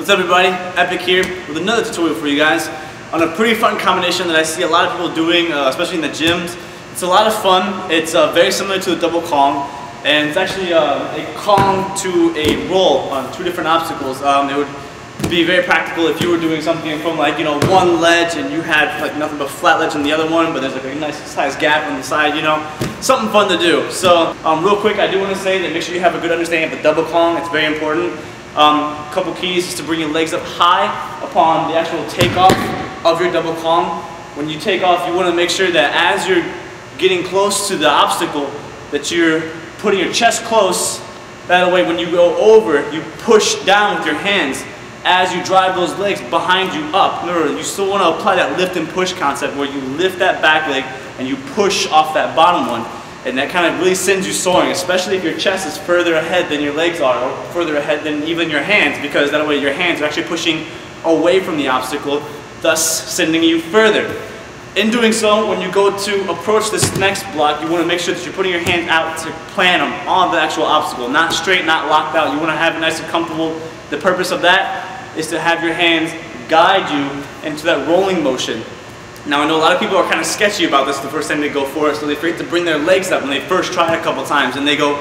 What's up everybody, Epic here with another tutorial for you guys on a pretty fun combination that I see a lot of people doing, especially in the gyms. It's a lot of fun. It's very similar to the double Kong, and it's actually a Kong to a roll on two different obstacles. It would be very practical if you were doing something from like, one ledge and you had like nothing but flat ledge on the other one, but there's like a nice size gap on the side, something fun to do. So real quick, I do want to say that make sure you have a good understanding of the double Kong. It's very important. Couple keys is to bring your legs up high upon the actual takeoff of your double Kong. When you take off, you want to make sure that as you're getting close to the obstacle, that you're putting your chest close. That way when you go over, you push down with your hands as you drive those legs behind you up. Remember, you still want to apply that lift and push concept where you lift that back leg and you push off that bottom one. And that kind of really sends you soaring, especially if your chest is further ahead than your legs are, or further ahead than even your hands, because that way your hands are actually pushing away from the obstacle, thus sending you further. In doing so, when you go to approach this next block, you want to make sure that you're putting your hands out to plant them on the actual obstacle, not straight, not locked out. You want to have it nice and comfortable. The purpose of that is to have your hands guide you into that rolling motion. Now I know a lot of people are kind of sketchy about this the first time they go for it, so they forget to bring their legs up when they first try it a couple times, and they go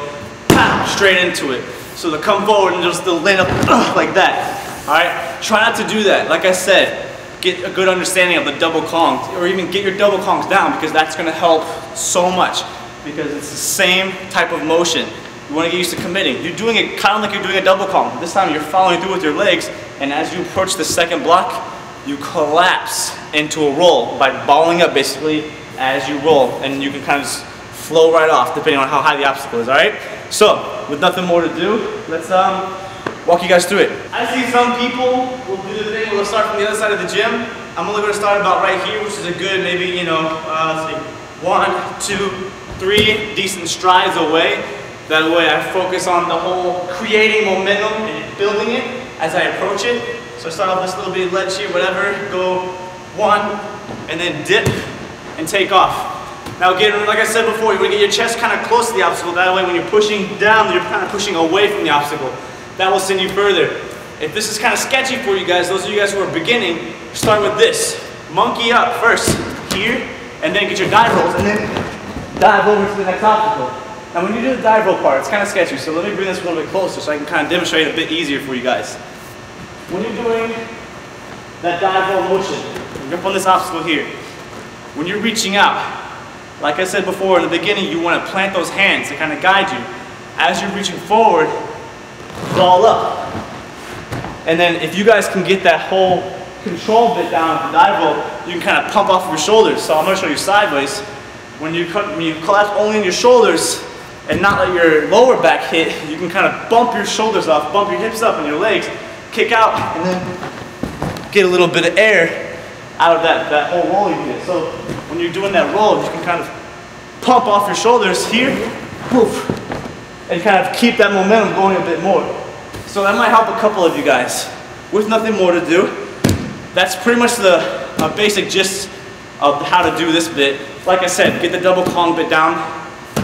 pow, straight into it. So they'll come forward and they'll land up like that. Alright? Try not to do that. Like I said, get a good understanding of the double Kong, or even get your double Kongs down, because that's going to help so much, because it's the same type of motion. You want to get used to committing. You're doing it kind of like you're doing a double Kong. This time you're following through with your legs, and as you approach the second block, you collapse into a roll by balling up basically as you roll, and you can kind of just flow right off depending on how high the obstacle is, alright? So, with nothing more to do, let's walk you guys through it. I see some people will do the thing, we'll start from the other side of the gym. I'm only going to start about right here, which is a good maybe, let's see, 1, 2, 3 decent strides away. That way I focus on the whole creating momentum and building it as I approach it. So start off this little bit of ledge here, whatever, go 1, and then dip and take off. Now again, like I said before, you want to get your chest kind of close to the obstacle. That way when you're pushing down, you're kind of pushing away from the obstacle. That will send you further. If this is kind of sketchy for you guys, those of you guys who are beginning, start with this. Monkey up first, here, and then get your dive rolls, and then dive over to the next obstacle. Now when you do the dive roll part, it's kind of sketchy, so let me bring this a little bit closer so I can kind of demonstrate it a bit easier for you guys. When you're doing that dive roll motion, you're up on this obstacle here. When you're reaching out, like I said before in the beginning, you want to plant those hands to kind of guide you. As you're reaching forward, ball up. And then if you guys can get that whole control bit down at the dive roll, you can kind of pump off your shoulders. So I'm going to show you sideways. When you collapse only in your shoulders and not let your lower back hit, you can kind of bump your shoulders off, bump your hips up and your legs, kick out, and then get a little bit of air out of that whole roll you did. So when you're doing that roll, you can kind of pump off your shoulders here, poof, and kind of keep that momentum going a bit more. So that might help a couple of you guys. With nothing more to do, that's pretty much the basic gist of how to do this bit. Like I said, get the double Kong bit down.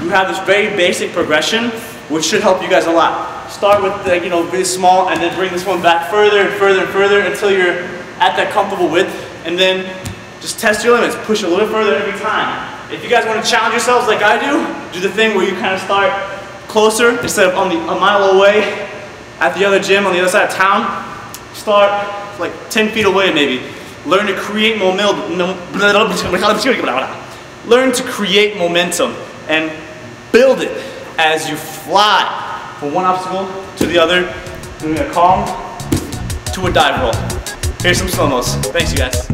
You have this very basic progression, which should help you guys a lot. Start with the, really small, and then bring this one back further and further and further until you're at that comfortable width, and then just test your limits. Push a little further every time. If you guys want to challenge yourselves like I do the thing where you kind of start closer instead of a mile away at the other gym on the other side of town. Start like 10 feet away maybe. Learn to create momentum. Learn to create momentum and build it as you fly from one obstacle to the other, doing a Kong to a dive roll. Here's some slow-mos. Thanks, you guys.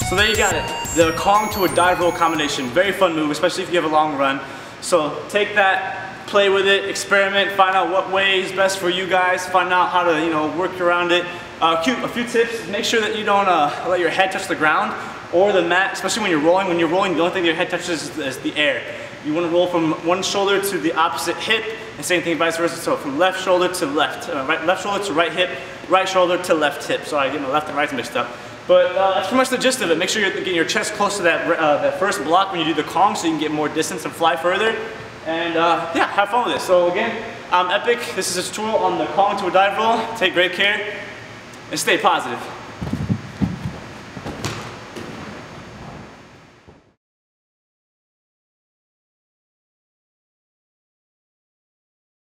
So there you got it, the Kong to a dive roll combination. Very fun move, especially if you have a long run. So take that, play with it, experiment, find out what way is best for you guys, find out how to work around it, A few tips, make sure that you don't let your head touch the ground or the mat, especially when you're rolling. When you're rolling, the only thing your head touches is the air. You want to roll from one shoulder to the opposite hip, and same thing vice versa. So from left shoulder to left, left shoulder to right hip, right shoulder to left hip. So I get my left and right mixed up. But that's pretty much the gist of it. Make sure you're getting your chest close to that first block when you do the Kong so you can get more distance and fly further. And yeah, have fun with it. So again, I'm Epic. This is a tutorial on the Kong to a dive roll. Take great care and stay positive.